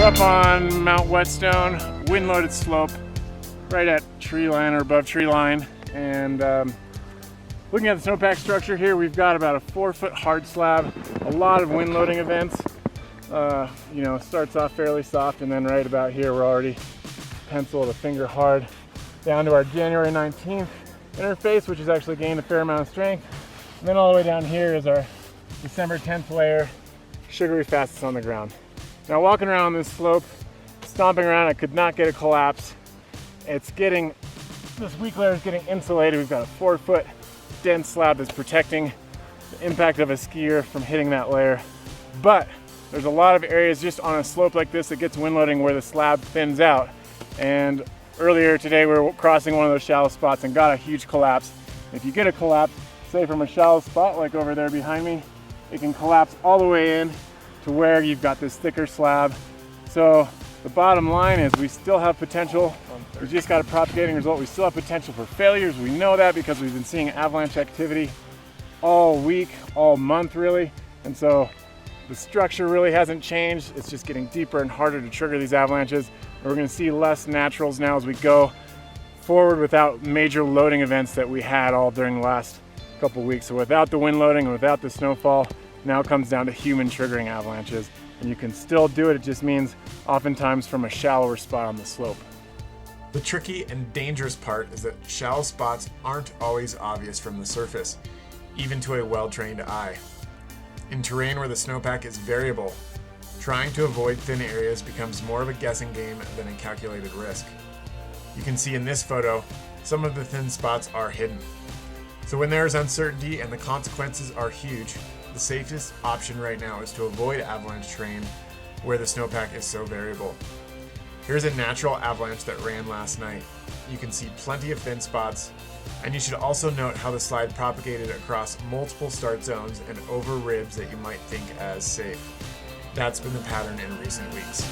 up on Mount Whetstone, wind-loaded slope, right at tree line or above tree line. And looking at the snowpack structure here, we've got about a 4-foot hard slab, a lot of wind loading events. You know, starts off fairly soft, and then right about here we're already penciled a finger hard down to our January 19th interface, which has actually gained a fair amount of strength. And then all the way down here is our December 10th layer, sugary fastest on the ground. Now walking around this slope, stomping around, I could not get a collapse. This weak layer is getting insulated. We've got a 4-foot dense slab that's protecting the impact of a skier from hitting that layer. But there's a lot of areas just on a slope like this that gets wind loading where the slab thins out. And earlier today we were crossing one of those shallow spots and got a huge collapse. If you get a collapse, say from a shallow spot like over there behind me, it can collapse all the way in to where you've got this thicker slab. So the bottom line is we still have potential. We've just got a propagating result. We still have potential for failures. We know that because we've been seeing avalanche activity all week, all month really. And so the structure really hasn't changed. It's just getting deeper and harder to trigger these avalanches. And we're gonna see less naturals now as we go forward without major loading events that we had all during the last couple of weeks. So without the wind loading and without the snowfall, now it comes down to human triggering avalanches. And you can still do it. It just means oftentimes from a shallower spot on the slope. The tricky and dangerous part is that shallow spots aren't always obvious from the surface, even to a well-trained eye. In terrain where the snowpack is variable, trying to avoid thin areas becomes more of a guessing game than a calculated risk. You can see in this photo, some of the thin spots are hidden. So when there is uncertainty and the consequences are huge, the safest option right now is to avoid avalanche terrain where the snowpack is so variable. Here's a natural avalanche that ran last night. You can see plenty of thin spots, and you should also note how the slide propagated across multiple start zones and over ribs that you might think as safe. That's been the pattern in recent weeks.